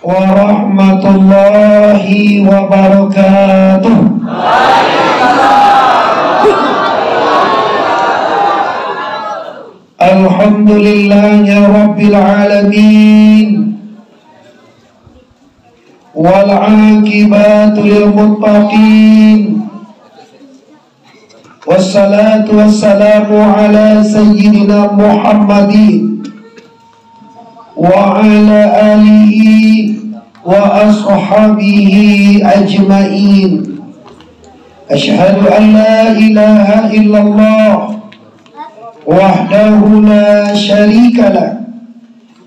warahmatullahi wabarakatuh. Alhamdulillahi rabbil alamin wal aqibatu lil muttaqin wassalatu wassalamu ala sayyidina Muhammadin wa ala alihi wa ashabihi ajma'in. Asyhadu an la ilaha illallah wahdahu la syarika lah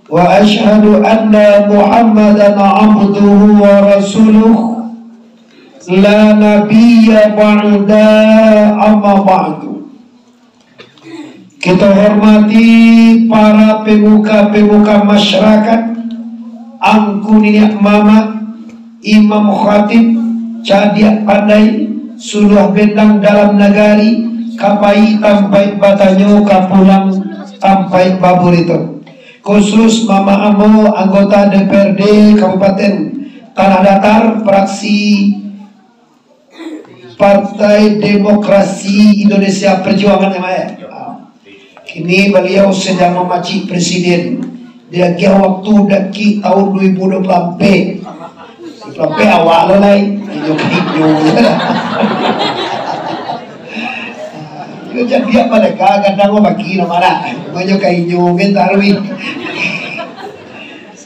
wa asyhadu anna Muhammadan abduhu wa rasuluh la nabiyya ba'da amma ba'du. Kita hormati para pemuka-pemuka masyarakat, angku niniak mama, imam khatib, cadiak pandai, suluh bendang dalam negari, kapai tampai batanyo kapulang tampai baburito. Khusus Mama Amo, anggota DPRD Kabupaten Tanah Datar, fraksi Partai Demokrasi Indonesia Perjuangan MAE. Kini beliau sedang memaci presiden. Dia kira waktu daki tahun 2020 sampai awal lain jadi dia mereka kadang bagi nama banyak kainyo mentarwi.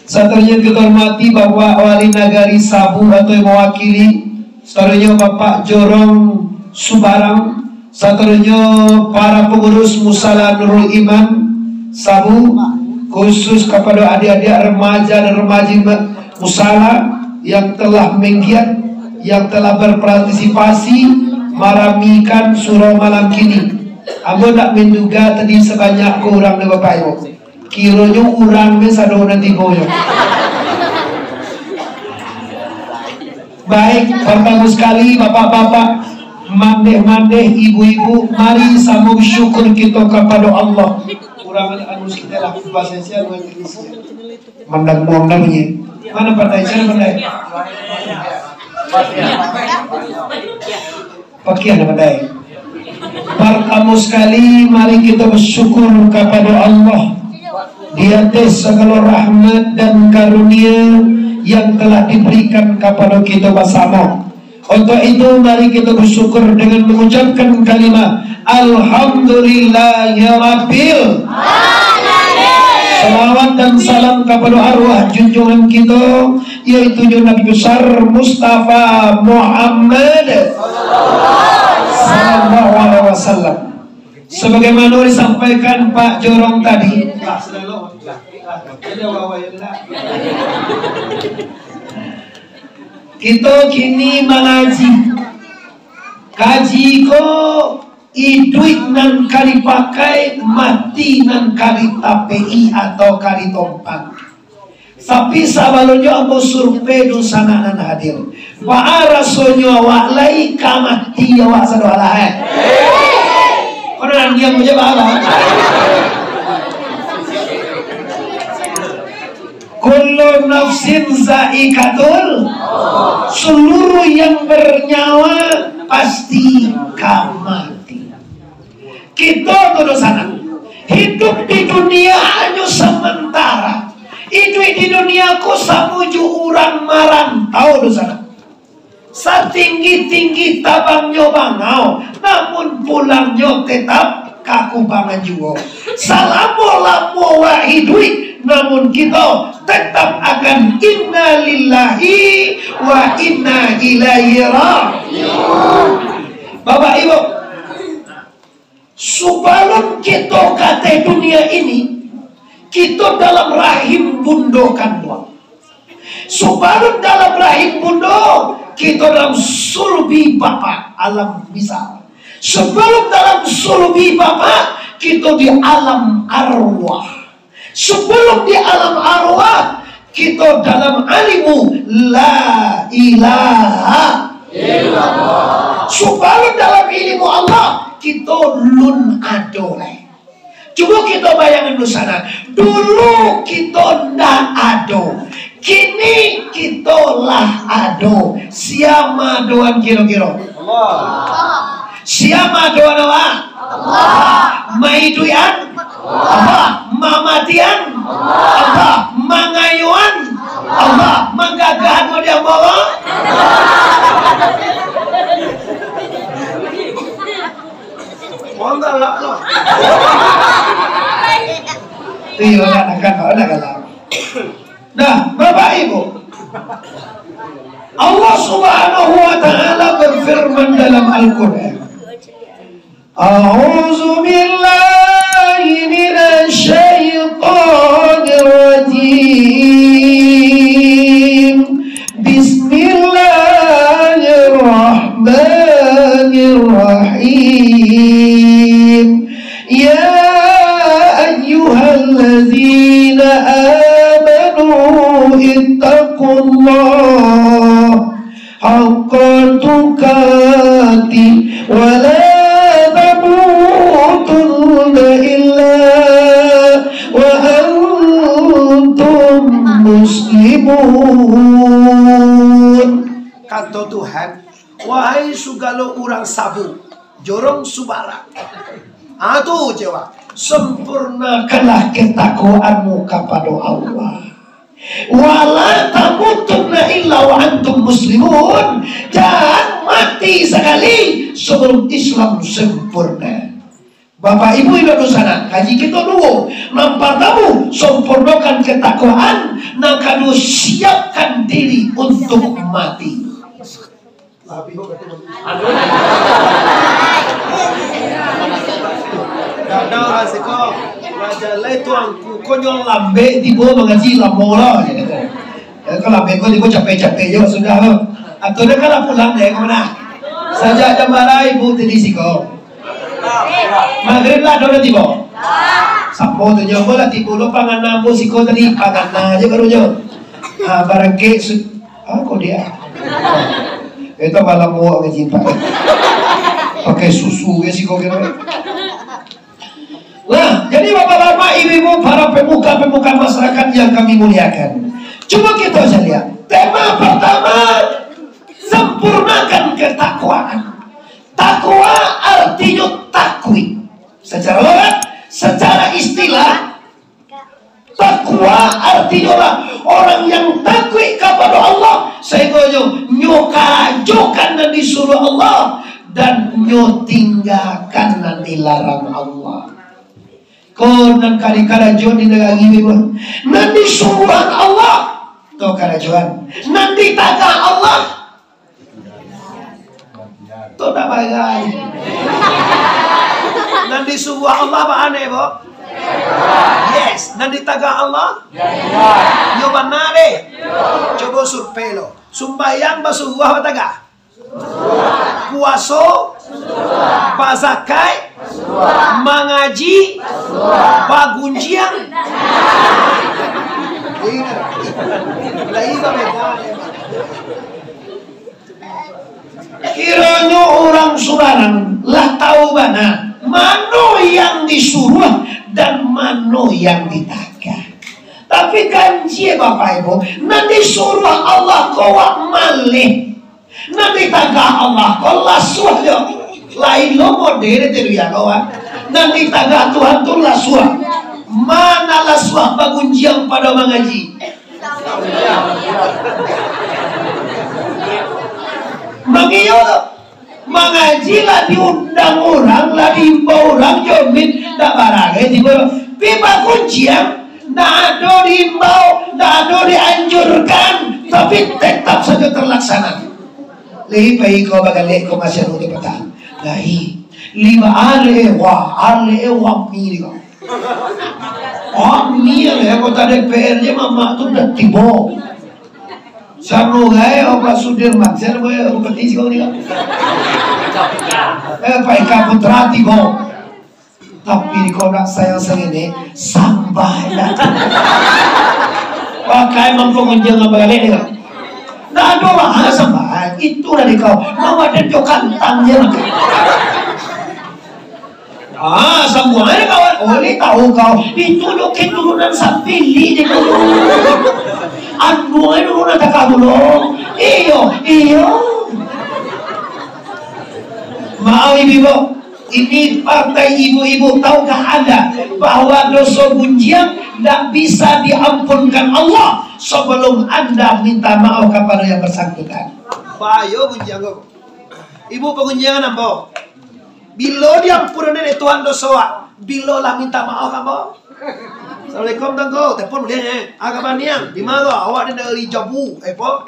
Satunya kita hormati Bapak Wali Nagari Sabu atau yang mewakili, satunya Bapak Jorong Subarang, satunya para pengurus Musala Nurul Iman Sabu, khusus kepada adik-adik remaja dan remaji Musala yang telah menggiat, yang telah berpartisipasi maramikan surau malam kini. Aku tak menduga tadi sebanyak kurang dari Bapak Ibu. Kiranya kurang mesado nanti boyo. Baik, pertama sekali bapak-bapak, mandeh-mandeh, ibu-ibu, mari sambung syukur kita kepada Allah. Kurang anus kita lah bahasa Indonesia luar Indonesia. Mandang-mandang namanya. Mana pandai? Cara pandai? Pakian pandai. Pertama sekali mari kita bersyukur kepada Allah di atas segala rahmat dan karunia yang telah diberikan kepada kita bersama. Untuk itu mari kita bersyukur dengan mengucapkan kalimat Alhamdulillahirabbil alamin. Salawat dan salam kepada arwah junjungan kita, yaitu Nabi besar Mustafa Muhammad sallallahu alaihi wasallam. Sebagaimana disampaikan Pak Jorong tadi, kita kini mengaji, kaji ko iduit nan kali pakai, mati nan kali TPI atau kali tompan. Tapi sabalonyo ambo survei dosana nan hadir. Wa rasonyo wa lai kamati wa sadoala hai. Orang dia punya bala. Kullu nafsin zaikatul. Seluruh yang bernyawa pasti mati. Kita kudu sana. Hidup di dunia hanya sementara. Hidup di dunia ku samuju urang marantau do sana. Setinggi-tinggi tabangnya bangau, namun pulangnya tetap kaku bangan juga. Salamu wa hidui, namun kita tetap akan inna lillahi wa inna ilaihi raji'un. Bapak Ibu, sebelum kita kata dunia ini, kita dalam rahim bundokan Tuhan. Sebelum dalam rahim bundo, kita dalam sulbi Bapa alam misal. Sebelum dalam sulbi Bapa, kita di alam arwah. Sebelum di alam arwah, kita dalam alimu la ilaha illallah. Sebelum dalam ilmu Allah, kita lun adoleh. Coba kita bayangin dulu sana. Dulu kita ndak ado. Kini kitolah ado. Siapa doan kira-kira? Allah. Siapa doan apa? Allah. Maiduyan? Allah. Mamatian? Allah. Mangayuan? Allah. Menggagahan mo dia bawa? Wala lah. Iyo nak. Nah, Bapak Ibu, Allah Subhanahu wa taala berfirman dalam Al-Qur'an. A'udzu billahi minasy syaithanir rajim. Bismillahirrahmanirrahim. Ya ayyuhalladzina ittaqullah haqqa tuqatih wa la tamutunna illa wa antum muslimun. Kata Tuhan, wahai segala orang sabu jorong subara, aduh jawab, sempurnakanlah ketakwaanmu kepada Allah. Wala tamutunna illa wa antum muslimun. Jangan mati sekali sebelum Islam sempurna. Bapak Ibu Indonesia, kaji kita dulu nampak tamu sempurnakan ketakwaan, nakadu siapkan diri untuk mati. Ada orang sekolah raja itu angku konyol lambe di bawah mengaji lamola ya kalau lambe kau di bawah capek-capek juga sudah atau dia kalau pulang deh kemana saja jambara ibu tadi siko maghrib lah dona tibo sampo tu nyoba lah tibo lo pangan nampo siko tadi pangan aja barunya barangke kok dia itu malah mau ngaji pakai susu ya siko kira. Nah, jadi bapak-bapak, ibu-ibu, para pemuka-pemuka masyarakat yang kami muliakan, coba kita lihat tema pertama, sempurnakan ketakwaan. Takwa artinya takwi. Secara logat, secara istilah, takwa artinya orang yang takwi kepada Allah, sehingga nyokajokan dan disuruh Allah dan tinggalkan dan dilarang Allah. Kau nan kali-kala John di negara ini pun nanti suruhan Allah to kala John nanti taga Allah to tak bagai nanti suruh Allah apa aneh bo yes nanti taga Allah yo mana deh coba surpelo sumbayang basuruh apa taga puaso pasakai mengaji pagunjian kiranya orang Subarang lah tahu mana yang disuruh dan mana yang ditagih. Tapi kanji Bapak Ibu nanti suruh Allah kau malih nanti tagah Allah kau lasuh lain lo modern itu ya kawan nanti tagah Tuhan tu lasuh mana lasuh bagunjiang pada mengaji mengiyo mengaji lah diundang orang lah diimbau orang jomin tak barangnya tiba pipa kunjiang tak ada diimbau tak ada dianjurkan tapi tetap saja terlaksana. Lehi pai kau bagale kau masih ada petang. Lehi lima ale wa miri kau. Miri kau tadi PR-nya mama tu dah tibo. Sanu gaya apa Sudirman, saya boleh upeti kau ni kau. Pai kau putra tibo. Tapi kau nak sayang ini sampai dah. Pakai mempengunjung apa kali ni kau. Nah, ada bahasa baik itu dari kau. Mama dan kau kantangnya. Semuanya kawan. Oleh tahu kau itu lo keturunan Sapili di dulu. Anu itu nak kamu loh. Iyo. Maaf ibu, ini partai ibu-ibu, tahukah Anda bahwa dosa gunjiang tidak bisa diampunkan Allah sebelum Anda minta maaf kepada yang bersangkutan. Bayo gunjiang kok. Ibu pengunjiangan ambo. Bila diampun oleh Tuhan dosa, bila lah minta maaf kamu. Assalamualaikum tangko, telepon boleh agak banyak. Di mana awak dari Jabu, po?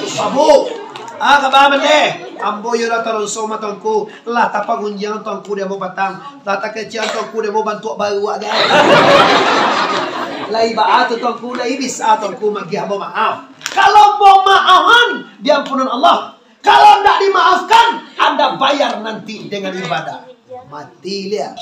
Jabu. Kabaman deh. Ambo yo la taron soma tangku. Lah tapa gunjang tangku dia mau batang. Tata kecil tangku dia mau bantu baru agak. Lai baat tangku lai bisa tangku magi ambo maaf. Kalau mau maafan, diampunan Allah. Kalau tidak dimaafkan, Anda bayar nanti dengan ibadah. Mati dia.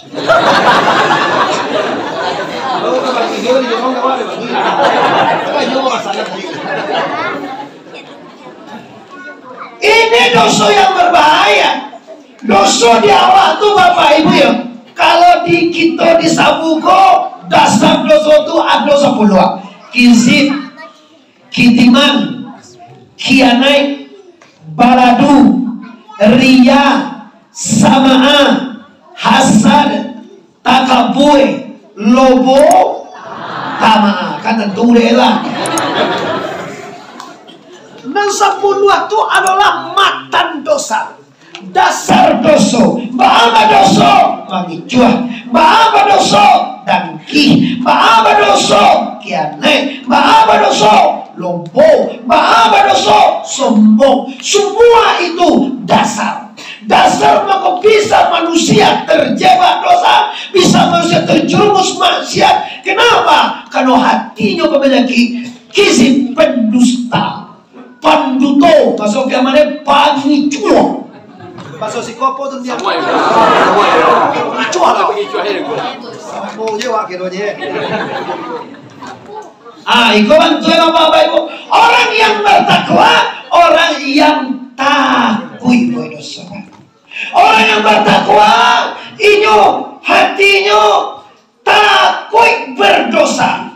Ini dosa yang berbahaya. Dosa di awal tuh Bapak Ibu ya. Kalau di kita di Sabugo, dasar dosa itu ada 10. Kizib, kitiman, khianat, baladu, riya, samaa, hasad, takabur, lobo, tamaa. Kan tentu lah. Dan 10 itu adalah matan dosa. Dasar dosa. Bahama dosa mangicuah. Bahama dosa dangki. Bahama dosa kianai. Bahama dosa lobo. Bahama dosa sombong. Semua itu dasar. Dasar maka bisa manusia terjebak dosa, bisa manusia terjerumus maksiat. Kenapa? Karena hatinya memiliki kizib, pendusta, panduto, masuk ke mana pangiculo. Masuk si kopo tu dia. Pangiculo. Mau je wak kedonya. Iko bantu Bapak Ibu. Orang yang bertakwa, orang yang takut dosa. Orang yang bertakwa, hatinya takut berdosa,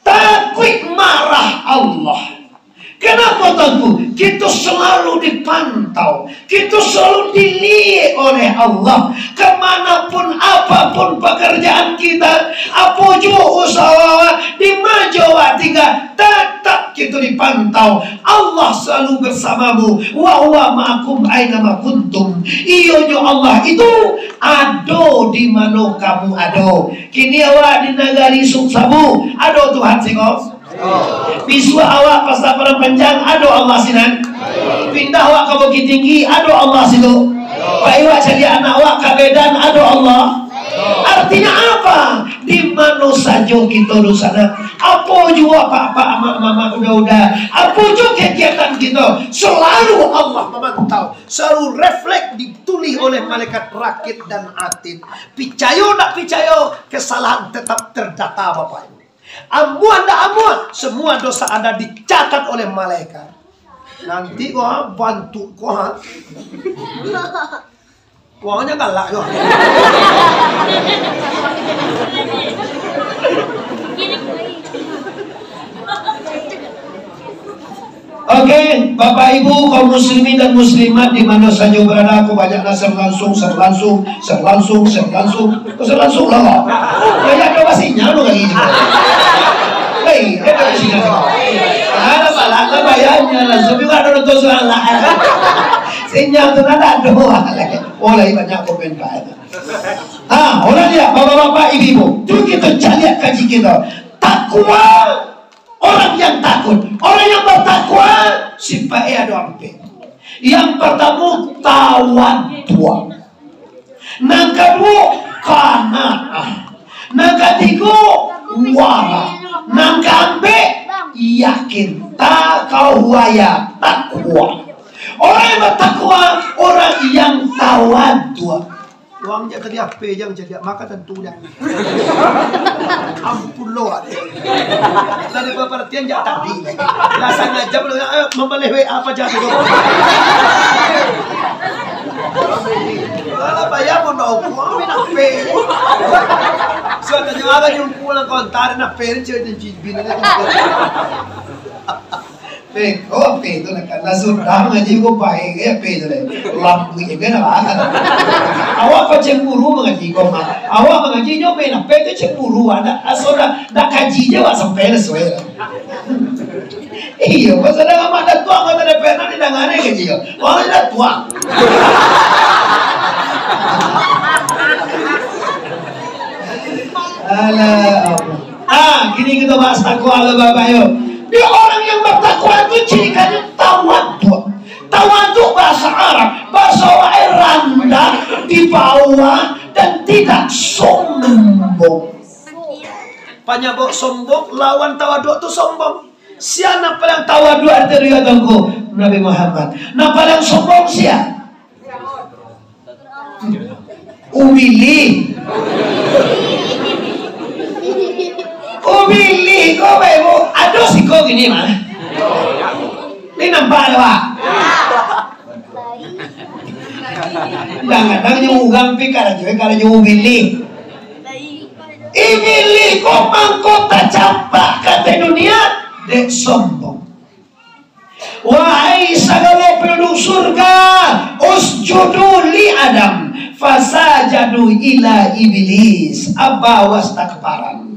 takut marah Allah. Kenapa takut? Kita selalu dipantau, kita selalu dilihat oleh Allah. Kemanapun apapun pekerjaan kita, apa juga usaha di Jawa Tiga, tetap kita dipantau. Allah selalu bersamamu. Wa huwa ma'akum aina ma kuntum. Iyonya Allah itu ada di mana kamu ada. Kini awak di negari Suksabu, ada Tuhan singos. Pisua awak pasal pada panjang, ada Allah sinan. Pindah awak ke Bukit Tinggi, ada Allah situ. Pak Iwa jadi anak awak ke Medan, ada Allah. Artinya apa? Di mana saja kita di sana. Apa juga pak-pak, mama, udah. Apa juga kegiatan kita, selalu Allah memantau, selalu refleks ditulis oleh malaikat rakit dan atid. Percaya tak percaya, kesalahan tetap terdata Bapak Ibu. Amuan tak amuan, semua dosa Anda dicatat oleh malaikat. Nanti kau bantu kau. Wangnya galak yo. Oke, Bapak Ibu kaum muslimin dan muslimat di mana saja berada, aku banyak ser langsung lah. Ya ada pastinya lo lagi. Hei, ada pastinya. Ada balak bayarnya langsung juga ada nonton soal lah. Sinyal tu ada doa lagi. Oleh banyak komentar. Orang dia bapak-bapak ibu-ibu, tu kita cari kaji kita. Takwa. Orang yang takut, orang yang bertakwa sifatnya ada ampe. Yang pertama tawadhu, yang kedua qanaah, yang ketiga wara, yang keempat yakin, takawaya, takwa. Orang yang bertakwa, orang yang tawadhu. Uangnya tadi apa yang jadi maka tentu dah. Ampun lo ada. Dari pengertian jak tadi. Rasanya jam lo membeli apa jadi lo. Kalau bayar mau dong, uang minat pe. Suatu juga ada yang pulang kontak. Ada na parents yung binigyan ko. Peko, pedo na ka. Nasundang nga di ko bahay kaya pedo na. Lampu ibe na ba? Awa pa cemburu mga di ko ma. Awa mga di nyo na pedo cemburu. Aso na nakajinya wa sa pera suwera. Iyo, basta na nga madatuang ka na pera ni nanganay ka diyo. Wala na tuwang. Gini kita bahas takwa ala babayo. Dia orang yang bertakwa itu cirikannya tawadhu. Tawadhu bahasa Arab, bahasa rendah, di bawah dan tidak sombong. Panyabok sombong, lawan tawadhu itu sombong. Siapa paling tawadhu artinya tunggu Nabi Muhammad. Nah paling sombong siapa? Umili. Umili, kau bebo. Aduh sih kau gini mah. Ini nampak pak. Kadang-kadang nyugang pikir aja, kalau nyumili. Umili, kau mangkota campak kata dunia, dek sombong. Wahai segala penduduk surga, usjudu li Adam, fasajadu ila iblis, aba wastakbaran.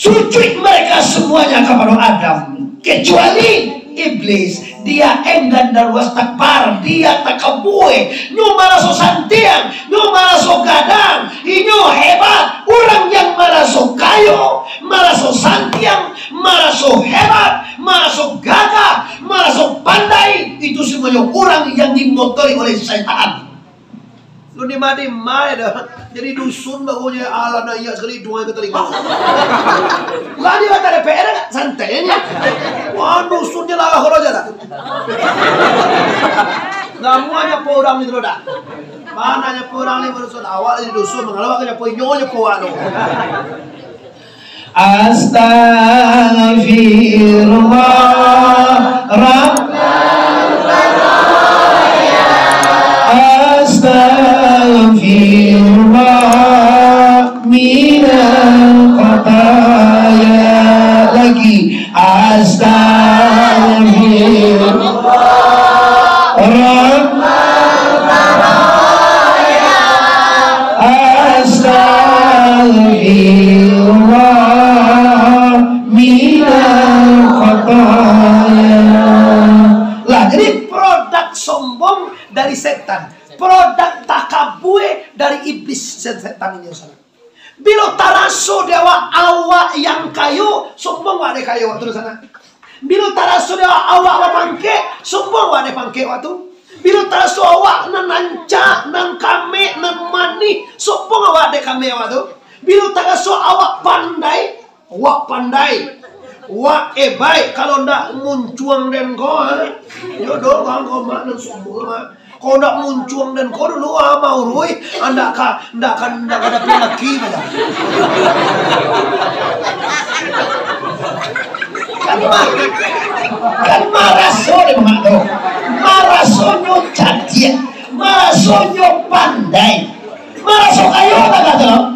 Sujud mereka semuanya kepada Adam, kecuali iblis. Dia enggan dan wastakbar, dia takabur, nyu maraso santiang, nyu maraso gadang, nyu hebat. Orang yang maraso kayo, maraso santiang, maraso hebat, maraso gagah, maraso pandai, itu semuanya orang yang dimotori oleh syaitan. Lu ni mati mai dah. Jadi dusun bagunya ala na iya sekali dua ke telinga. Lah dia kata DPR santainya. Wah dusunnya lah kalau aja dah. Namanya po orang itu dah. Mananya po orang ni berusun awal di dusun mengalami kaya po nyonya po anu. Astaghfirullah Astaghfirullah minal khataya. Lagi Astaghfirullah Astaghfirullah minal khataya. Lah jadi produk sombong dari setan, produk takabur dari iblis setan ini sana. Bila taraso dewa awak yang kayu, sombong wade kayu waktu sana. Bila taraso dewa awak pangke, sombong wade pangke waktu. Bila taraso awak nan nanca, nan kame, nan mani, sombong wade kame waktu. Bila taraso awak pandai, wak pandai. Wak baik kalau ndak muncuang dan kau, jodoh kau mana sombong mah. Kau nak muncuang dan kau dulu mau rui, anda kan ada laki pada. Kan maraso ni mak tu, marasonyo cantik, marasonyo pandai, maraso kayu tak kata,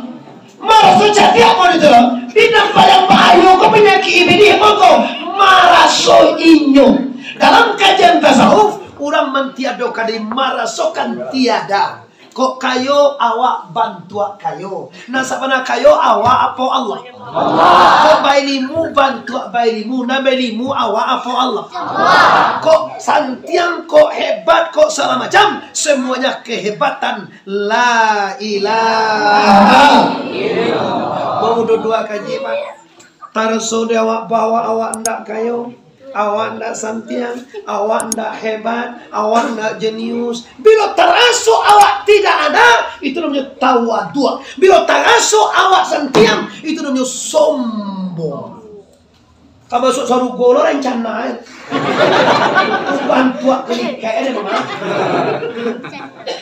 maraso cantik apa itu? Bidang paling bahaya kau penyakit ini kau maraso inyo. Dalam kajian tasawuf orang mentiadakan di marasokan tiada. Kok kayo awak bantu kayo. Nah sabana kayo awak apa Allah? Kok bailimu bantu bailimu, na bailimu awak apa Allah? Kok santiang, kok hebat, kok segala macam, semuanya kehebatan la ilaha illallah. Mau dua kaji Pak. Tarso awak bawa awak ndak kayo. Awak ndak santiang, awak ndak hebat, awak ndak jenius. Bila teraso awak tidak ada, itu namanya tawadhu. Bila teraso awak santiang, itu namanya sombong. Kamu masuk sarugo lo rencana. Bantu aku ni kayak mana?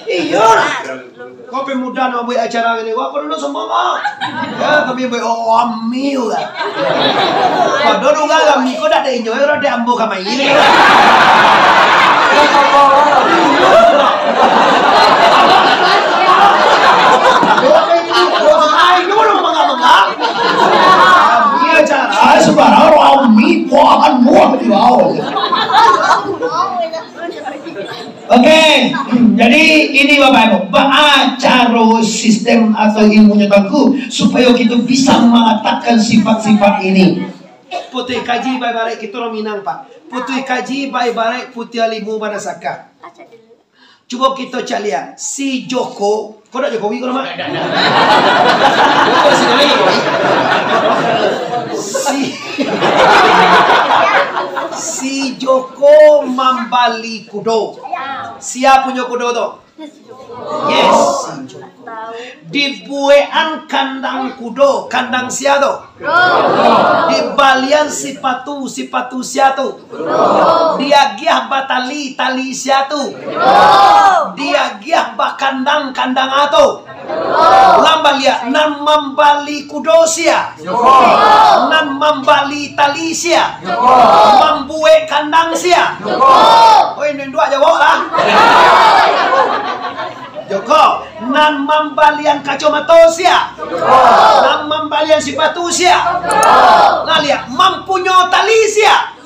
Iya. Kau pemuda nak buat acara ini, kau perlu sombong ya, kami buat amil lah. Padahal orang kami kau dah dengar orang dah ambil kami ini. Ayo, belum mengang-mengang. Oke, jadi ini Bapak Ibu, baca sistem atau ilmunya Tuanku supaya kita bisa mengatakan sifat-sifat ini. Putih kaji baik-baik kita orang Minang Pak. Putih kaji baik-baik putih alimu pada saka. Coba kita cak lihat si Joko, kau nak Jokowi kau nama? Si Joko membali kudo. Siapa punya kudo tu? Yes, si Joko. Dibuean kandang kudo, kandang siapa? Di balian sipatu siatu. Dia giah batali tali siatu. Dia giah bakandang kandang atau. Lambalia nan membali kudo sia. Nan membali tali sia. Membue kandang sia. Oh ini dua jawab lah. Joko, nan membalian kacamata sia. Nan membalian sepatu sia. Ngalia, mampunya tali sia.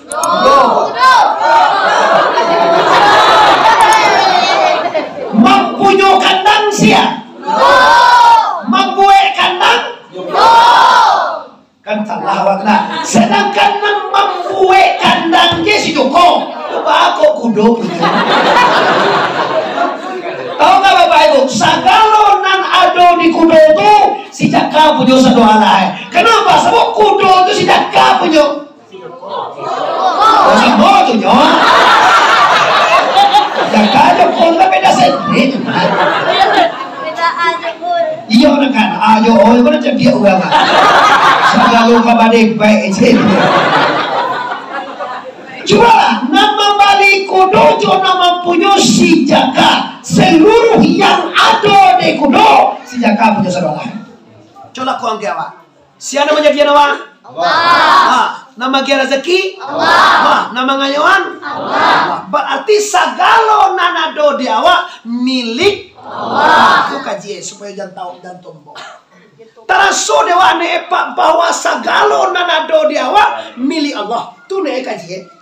Mampunya kandang sia. Membue kandang. Kan salah wakna. Sedangkan nan membue kandang dia si Joko. Apa kok kudo? Tahu nggak Bapak Ibu? Sagalo nan ado di kudo itu si Jaka punya satu alai. Kenapa? Sebab kudo itu si Jaka punya. Oh sama tu nyo. Jaka aja pun tak beda sendiri. Beda aja pun. Iya orang kan. Ayo, oh mana jadi dia orang. Sagalo kabadek baik aja. Coba nama balik kudo jo nama punya si Jaka. Seluruh yang ada di kudo si Jaka punya saudara. Coba kau angkat awak. Siapa nama jadi nama? Allah. Nama dia rezeki? Allah. Nama ngayawan? Allah. Berarti segala nanado di awak milik Allah. Aku kaji supaya jangan tahu dan tombol. Taraso dewa ne epak bahwa segala nanado di awak milik Allah. Tu ne kaji.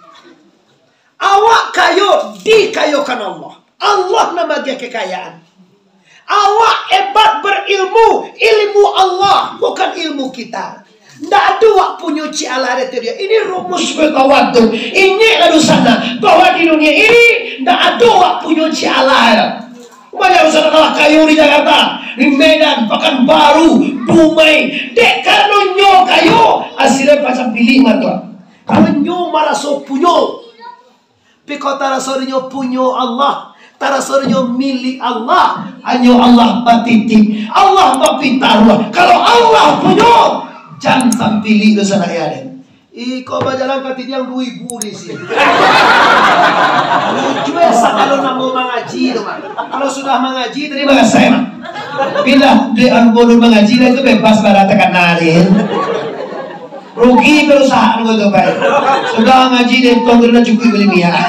Awak kayo dikayokan Allah. Allah nama dia kekayaan. Awak hebat berilmu, ilmu Allah bukan ilmu kita. Tidak ada wak punya ciala dia. Ini rumus berkawan tu. Ini lalu sana bahwa di dunia ini tidak ada wak punya ciala. Banyak usaha kalah kayu di Jakarta, di Medan, Pekanbaru, Dumai. Dek kalau nyo kayu hasilnya pasang pilih mata. Kalau nyo malah so punya. Piko tarasorinya punya Allah. Tarasorinya milik Allah. Hanya Allah batiti. Allah bapintarlah. Kalau Allah punya, jangan pilih dosa rakyat. Kau berjalan ke yang 2,000 di sini. Lucu kalau nak mau mengaji, kalau sudah mengaji terima kasih. Bila dia boleh mengaji itu bebas pada tekan narin. Rugi perusahaan gitu baik. Sudah ngaji deh tongkrong cukup beli minyak.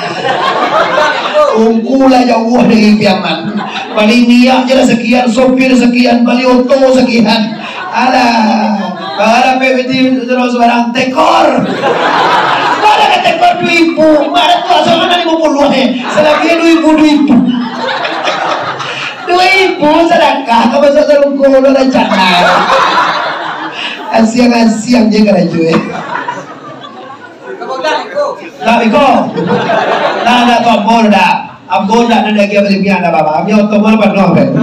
Ungkulah jauh dari piaman. Bali minyak jelas sekian, sopir sekian, bali oto sekian. Alah, para PBT terus barang tekor. Para ke tekor 2,000, mana tu asal mana 50 selagi 2,000. 2,000 sedangkah kau besar terungkul dan jangan. Asiang-asiang je kan aja. Tak iko. Nah tu abon dah. Abon dah ada lagi beli pian dah bapa. Ami otom mana pernah ber.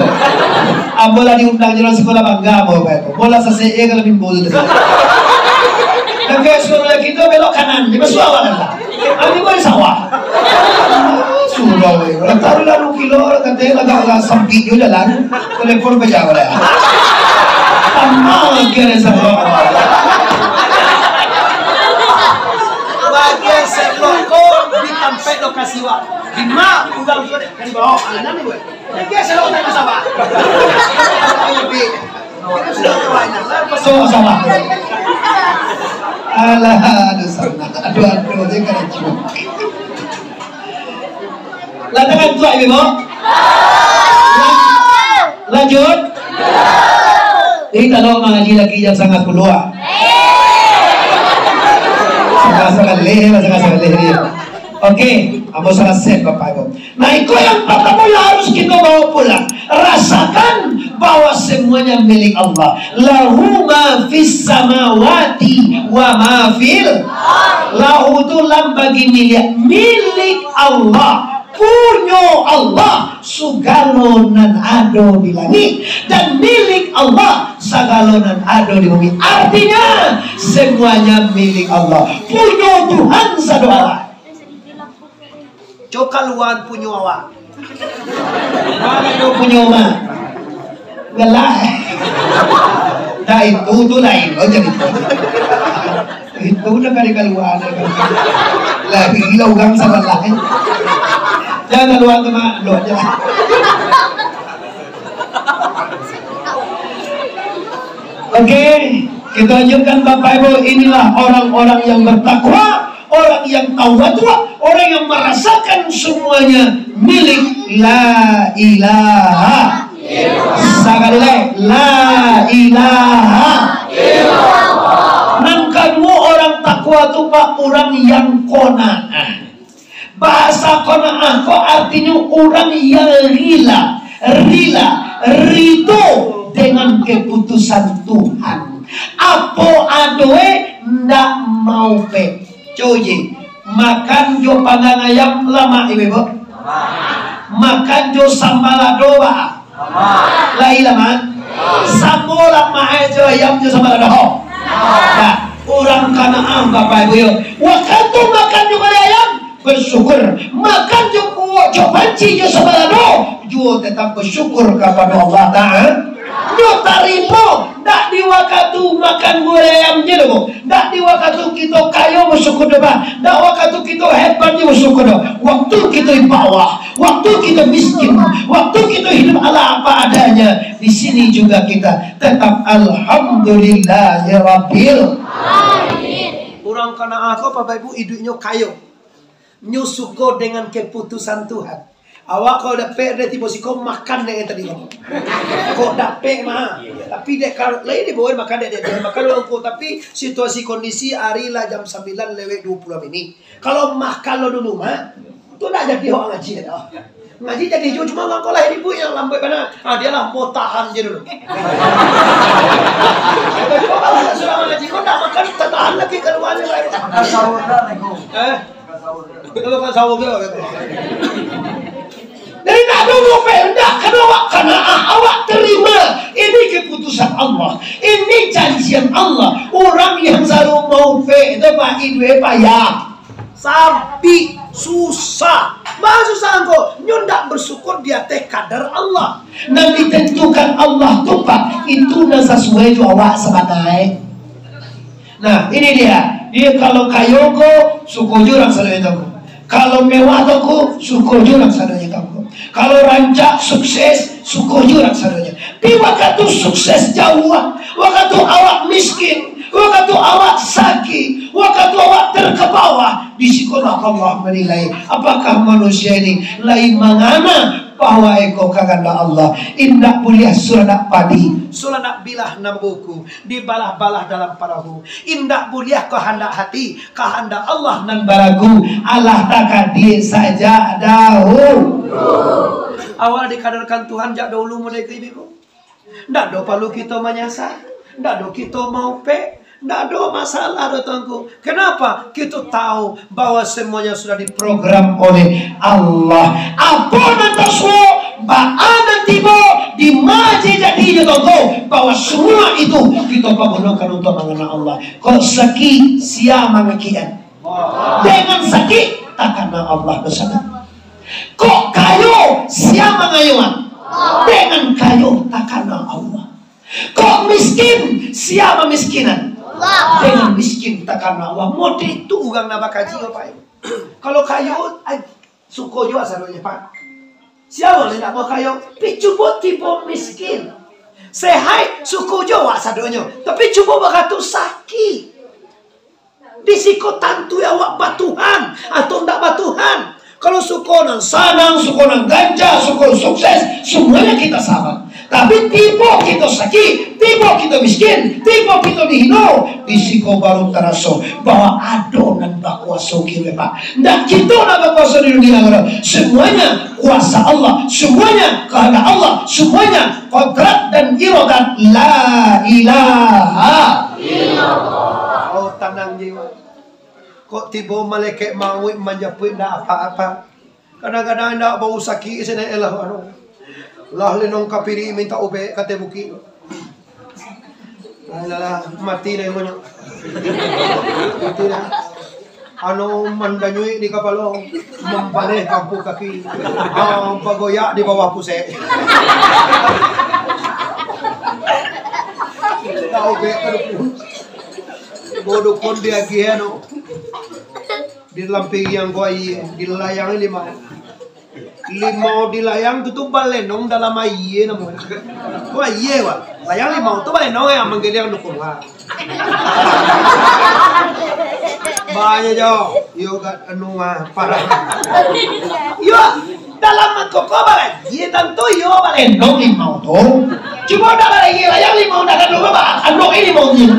Abon lah diundang jalan sekolah bangga mau ber. Bola selesai kalau bimbul tu. Tapi sekolah kita belok kanan. Di masuk awal lah. Ami boleh sawah. Sudah weh. Taruh lalu kilo katanya agak sempit juga jalan. Telepon berjauh dah. Amal kira sebelum bagian sebelum kau ditampek lokasi wak lima ulang juga di bawah anak ni gue bagian sebelum tak masalah sudah banyak so sama alah aduh sana aduh dia kena cium lantakan tua ibu lanjut. Ini kalau mengaji lagi jam sangat keluar. Sangat leher. Oke, kamu selesai Bapak Ibu. Nah itu yang pertama yang harus kita bawa pulang. Rasakan bahwa semuanya milik Allah. Lahu ma fis samawati wa ma fil. Lahu itu lam bagi milik Allah. Punya Allah sugalonan ado di langit dan milik Allah sagalonan ado di bumi. Artinya semuanya milik Allah. Punya Tuhan saudara. Coba luan punya awak. Mana do punya oma? Gelak. Nah itu lain. Oh jadi itu udah kali keluar. Lagi gila ugang sama lain. Jangan luar teman lo aja. Oke, kita lanjutkan Bapak Ibu. Inilah orang-orang yang bertakwa, orang yang tawadu, orang yang merasakan semuanya milik la ilaha sekali lagi la ilaha illallah. Kedua orang takwa itu Pak, orang yang qanaah. Bahasa qanaah kok artinya orang yang rila ridho dengan keputusan Tuhan. Apa adoe ndak mau pe. Coji, makan jo panggang ayam lama ibu. Makan jo sambal adoba. Lai lama. Sambal lama aja ayam jo sambal adoba. Nah, orang Kanaan Bapak Ibu. Waktu makan jo ayam bersyukur. Makan jo panci jo sambal adoba. Jo tetap bersyukur kepada Allah Ta'ala. Yo tarimo, dak di waktu makan gulai ayam jero, dak di waktu kita kaya bersyukur doa, dak waktu kita hebat bersyukur doa. Waktu kita di bawah, waktu kita miskin, waktu kita hidup ala apa adanya, di sini juga kita tetap alhamdulillahirabbil alamin. Orang Kanaan apa Bapak Ibu hidupnya kaya, nyusuko dengan keputusan Tuhan. Awak kalau dapet dia tiba si kau makan deh tadi kamu. Kau dapet mah. Tapi dek kalau lain dia boleh makan dia makan orang kau. Tapi situasi kondisi hari lah jam 9:20 ini. Kalau makan lo dulu mah, tu nak jadi orang ngaji dah. Ngaji jadi cuma orang kau lah ibu yang lambat mana. Dia lah mau tahan je dulu. Kalau sudah ngaji kau nak makan tahan lagi keluar ni lah. Sahur dah lego. Kalau kan sahur dia. Dari tak dulu hendak karena awak terima ini keputusan Allah, ini janjian Allah. Orang yang selalu mau itu bagi duit payah, sampai susah, susah engkau nyundak bersyukur dia teh kadar Allah. Nanti tentukan Allah tuh Pak, itu dah sesuai jo awak sebagai. Nah ini dia kalau kayoko syukur jurang sadaya tahu, kalau mewah toko syukur jurang sadaya tahu. Kalau rancak sukses, syukur jurang sadanya. Di waktu sukses jauh, waktu awak miskin, waktu awak sakit, waktu awak terkebawah, di sikolah Allah menilai apakah manusia ini lain mangana bahwa eko kaganda Allah. Indak buliah suranak padi, suranak bilah nambuku, dibalah-balah dalam parahu. Indak buliah kehendak hati, kehendak Allah nan baragu. Allah takkan dia saja dahulu. Awal dikadarkan Tuhan jak dahulu mulai ke ibu. Ndak do perlu kita menyasar, ndak do kita mau pe, ndak do masalah datangku. Kenapa? Kita tahu bahwa semuanya sudah diprogram oleh Allah. Apa nanti semua, ba'ana tiba di maji jadinya tahu bahwa semua itu kita pergunakan untuk mengenal Allah. Kau sakit siapa mengakian? Dengan sakit tak kenal Allah bersama. Kok kayu siapa ngayuan? Dengan kayu tak kenal Allah. Kok miskin siapa miskinan? Dengan miskin tak kenal Allah. Mode itu orang nama kaji Pak. Kalau kayu suko juga sadonya Pak. Siapa yang nak mau kayu? Tapi cuba tipe miskin. Sehat suko juga sadonya. Tapi cuba berkata sakit. Disiko tantu awak batuhan atau ndak batuhan. Kalau suku nang sanang, suku nang ganja, suku sukses, semuanya kita sama. Tapi tipe kita sakit, tipe kita miskin, tipe kita dihino, bisiko baru teraso bahwa adonan bakuasa kira Pak. Dan kita nak berkuasa di dunia ini, semuanya kuasa Allah, semuanya kehendak Allah, semuanya kodrat dan iradat la ilaha illallah. Oh tenang jiwa. Kok tiba malaikat maut menjemput tak apa-apa. Kadang-kadang nak bau sakit sana elah lah lenong kapiri minta obe kata bukit. Lah mati dah mana. Mati dah. Ano mandanyui di kapalo membalik kampu kaki. Pagoyak di bawah pusat. Tahu be kadupun. Bodoh pun dia giano. Di lampi yang gua di layang limau di layang tutup balenong dalam aye namun. Gua aye wa. Layang limau tu balenong yang menggedeng dukung wa. Banyak jauh. Yo kat anu parah. Yo dalam koko balen. Ye tanto yo balenong limau tu. Cuma dah lagi layang limau dah kan ba. Anu ini mau ni.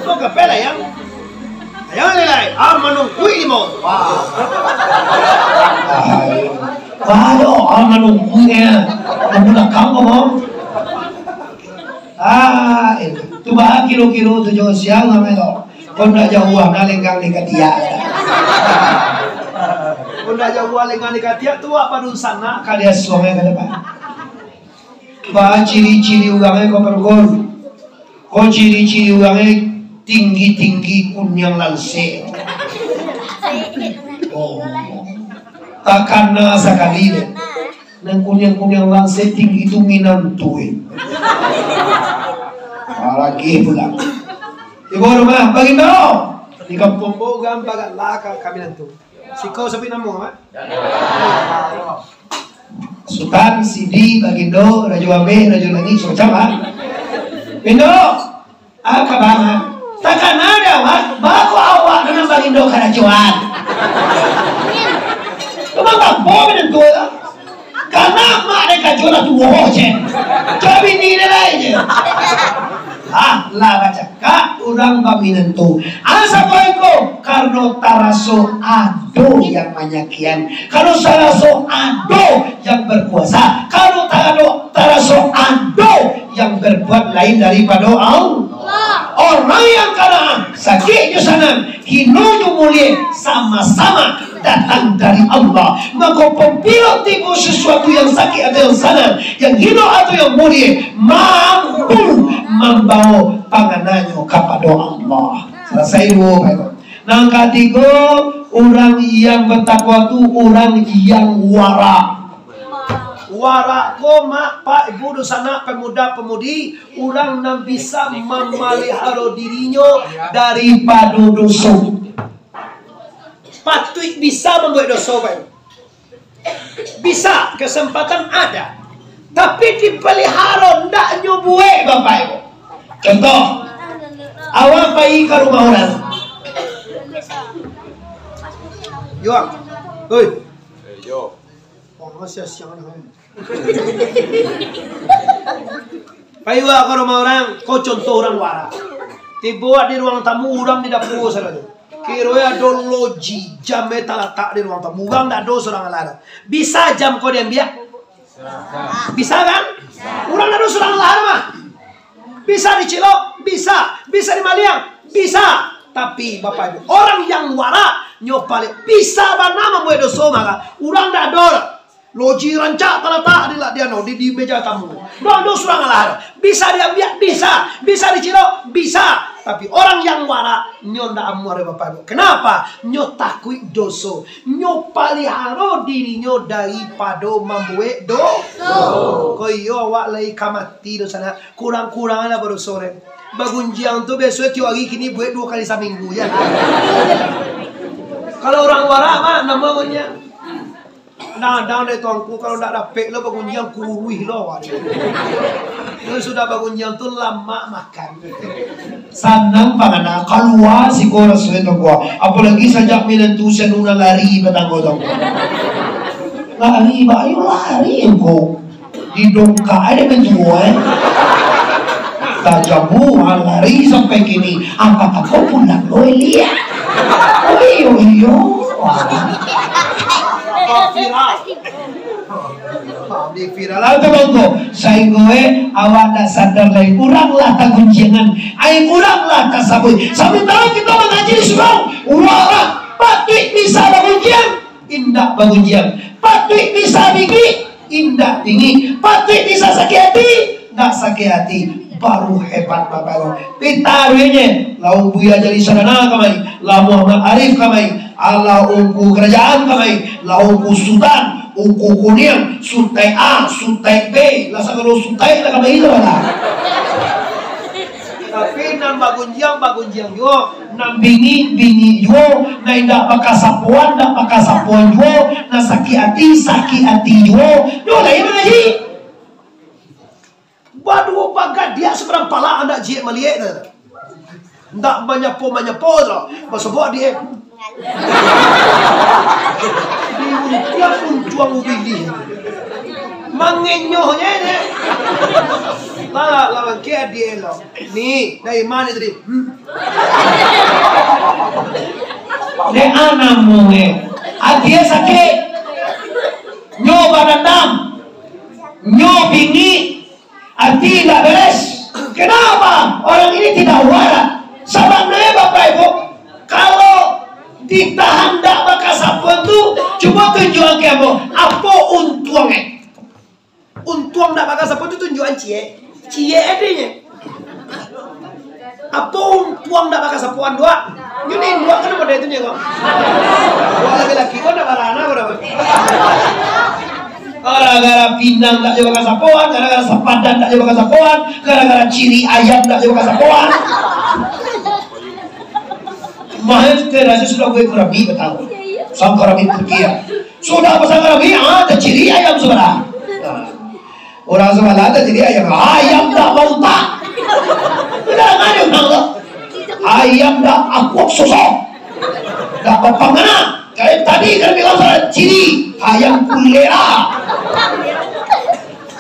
Kok kape layang? Layang lelai. Manung kui limau. Wah. Kalau manung kui ya. Mula kamu mau. Itu bah kilo-kilo tujuh siang ngamen tu. Kau nak jauh nak lenggang dekat dia. Kau nak jauh lenggang dekat dia tu apa urusan nak kalian suami ke depan. Bah ciri-ciri orangnya kau pergol. Kau ciri-ciri orangnya tinggi-tinggi kunyang langsir. Oh, takkan sekali deh. Nang kunyang-kunyang langsir tinggi itu minantui. Lagi pulang. Ibu rumah bagi dong. Di kampung Bogam bagat laka kami nanti. Si kau sapi namu mak? Sultan, Sidi, Bagindo, Raja Wabe, Raja Langit, macam apa? Bindo, apa bang? Takkan ada mak? Baku awak dengan Bagindo kerajuan. Kemang kampung menentu lah. Karena mak mereka jual tu wajib. Coba ini aja. Lah baca kak orang baminan tu. Asa poiko karena taraso ado yang manyakian. Kalau taraso ado yang berkuasa. Kalau taraso ado yang berbuat lain daripada Allah. Orang yang kanan sakit jusanan hinonya mulia sama-sama datang dari Allah. Maka pembelot tipu sesuatu yang sakit atau yang sana, yang hino atau yang mulia mampu membawa panganannya kepada Allah. Selesai bu. Nah ketiga orang yang bertakwa itu orang yang wara. Wara mak pak ibu dosana pemuda-pemudi orang yang bisa memelihara dirinya daripada dosa. Patut bisa membuat dosa pak. Bisa, kesempatan ada. Tapi dipelihara ndak nyubuh bapak ibu. Contoh, awak pergi ke rumah orang. Yo, oi. Yo. Masih siang dah. Payuh ke rumah orang, kau contoh orang wara. Tiba di ruang tamu orang di dapur saja. Kira ada loji jam tak di ruang tamu. Orang tak ada seorang lara. Bisa jam kau diam biak? Bisa kan? Orang tak ada seorang lara mah. Bisa di Cilok, bisa. Bisa di Maliang, bisa. Tapi bapak ibu, orang yang wara nyopalik bisa nama membuat dosa maka orang tak ada. Loji rancak terletak di meja tamu. Doa surang lah. Bisa diambil, bisa dicilok, bisa. Tapi orang yang wara nyo ndak amore bapak ibu. Kenapa? Nyo takut dosa. Nyo palihara dirinya daripada membuat dosa. Koyo awak lagi kamati dosa kurang-kurang lah baru sore. Bagunjiang tu besok tiap hari kini buat 2 kali seminggu ya. Kalau orang wara mah namanya nah, dari tuanku kalau tidak dapat lo bagunjiang kuruih lo. Lo sudah bagunjiang tu lama makan. Sanang pangana keluar si kora suatu gua. Apalagi sejak minantu senuna lari petang godong. Lari, bayu lari engkau. di dongka ada menjual. Tak jamu lari sampai kini. Apakah kau pulang lo Elia? Oh iyo. Di viral atau bangko saya gue awak tak sadar lagi kuranglah tak gunjangan air kuranglah tak sabun tahu kita mengaji di surau wah patut bisa bangunjian indah bangunjian patut bisa tinggi indah tinggi patut bisa sakit hati tak sakit hati baru hebat bapak lo pitarunya lau buya jadi sadana kamai lau Muhammad Arif kamai ala uku kerajaan kamai lau uku sultan uku kuning, suntai A, suntai B, lasa kalau suntai lah kami itu lah. Tapi nam bagunjiang yo, nam bingi yo, na indak pakasapuan yo, na sakit hati yo, yo lah yang mana sih? Waduh bagat dia seberang pala anda jie melihat dah. Ndak menyapo lah, masa buat dia. Dia pun tuang ubili mangenyohnya ini lawan kia dia lo nih dari mana tadi ne anamu dia sakit nyo barandam nyo bingi hati tidak beres kenapa orang ini tidak waras sabangnya bapak ibu kalau ditahan tak bakal sapuan tu cuma tunjuan kamu apa untuangnya untuang tak bakal sapuan tu tunjuan cie adanya apa untuang tak bakal sapuan dua ini dua kan pada itu nya kok dua laki-laki kok tak barana berapa gara-gara pindang tak juga bakal sapuan gara-gara sepadan tak juga bakal sapuan gara-gara ciri ayam tak juga bakal sapuan mahal terasa sudah gue kurabi betul sang kurabi Turkiya sudah pasang kurabi ada ciri ayam sebelah orang sebelah ada ciri ayam tak mau tak tidak ada orang ayam tak aku sosok tak apa-apa kayak tadi kan bilang ciri ayam kulera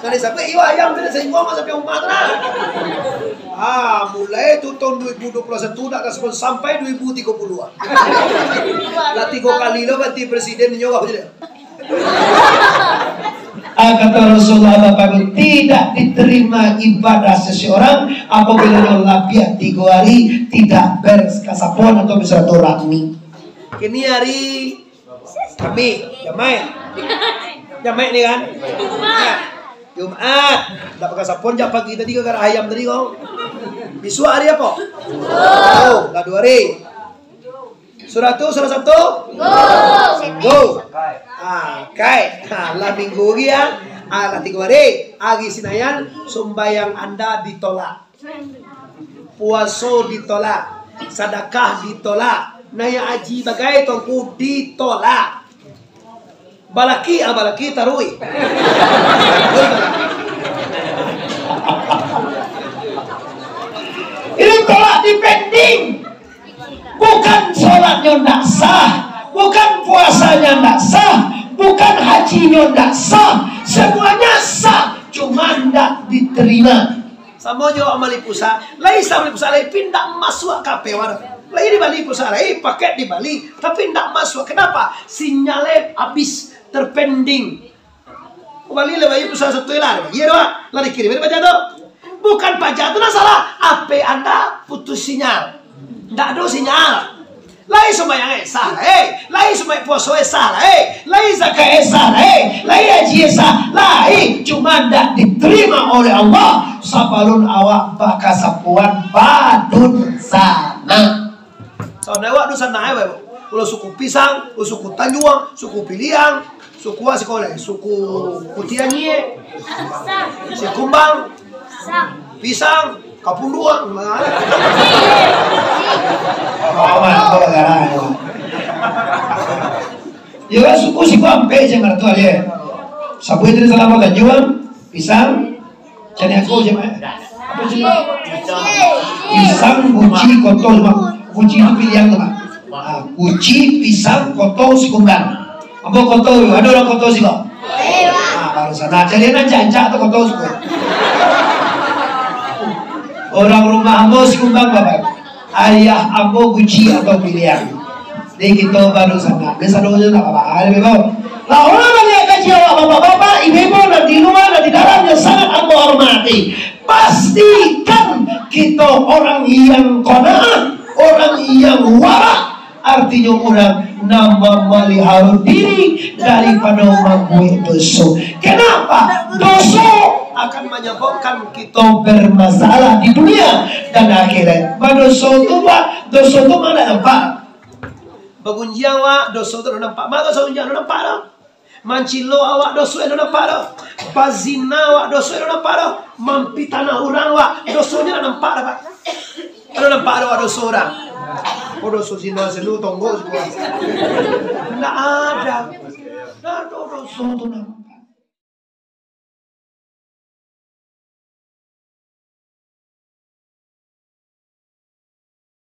Kali sampai iwa ayam tidak sehingga sampai umat lah. Mulai itu tahun 2021 nak sampai 2030. Lah 3 kali lo ganti presiden nyawa tidak. Kata Rasulullah Bapak tidak diterima ibadah seseorang apabila lapiat 3 hari tidak berkasapuan atau bersilaturahmi. Kini hari kami jamai ni kan. Jumat, dapat kasapon jam pagi tadi gara ayam tadi kau. Besok hari apa? Lah 2 hari. Surah Sabtu? Minggu. Lah minggu ya. Lah 3 hari. Agi sinayan sumbayang Anda ditolak. Puasa ditolak. Sedekah ditolak. Naya aji bagai tongku ditolak. Balaki tarui. Ini tolak dipending. Bukan sholatnya tidak sah, bukan puasanya tidak sah, bukan hajinya tidak sah. Semuanya sah, cuma tidak diterima. Sama juga amali pusat, lain sama pusat lain pindah masuk KP warna. Lain di Bali pusat lain paket di Bali, tapi tidak masuk. Kenapa? Sinyalnya habis. Terpending. Kembali lebih pusat satu lah. Iya doang. Lari kirim baca tuh. Bukan pajak itu salah. AP Anda putus sinyal. Tidak ada sinyal. Lain semua yang sah. Lain semua puasa sah. Lain zakat sah. Lain haji sah. Lain cuma tidak diterima oleh Allah. Sabalun awak bakal sapuan badun sana. Soalnya awak dosa naik bapak. Kalau suku pisang, suku Tanjuang, suku Piliang, suku sekolah, suku Putiangie, si Kumbang, pisang, Kapunduang, ya suku si Kuampe jangan tuh aja. Sabu itu selama Tanjuang, pisang, jadi aku cuma apa sih? Pisang, guci, kotor, guci itu Piliang tuh pak. Guci, pisang, koto, si Kumbang. Apa koto? Ada orang koto sih kok? baru sana. Jadi nak janjak tu kau tahu semua. Orang rumah ambo sekumbang bapak. Ayah ambo guci atau pilihan. Jadi kita baru sana. Biasa dulu nak apa? Ada bebo. Lah orang banyak kaji awak bapak-bapak, ibu-ibu dan di luar dan di dalam yang sangat ambo hormati. Pastikan kita orang yang qanaah, orang yang wara. Artinya orang nama melihara diri daripada membuat dosa. Kenapa? Dosa akan menyebabkan kita bermasalah di dunia dan akhirat. Dosa itu mana nampak? Bagunjian awak dosa itu nampak. Maka dosa itu nampak dah. Mancilo awak dosa itu nampak dah. Bazina awak dosa itu nampak dah. Mampitana orang awak dosanya nampak dah. Ada nampak dah dosa orang. Dosa zina selu tonggo semua. Tidak ada. Dosa itu nampak.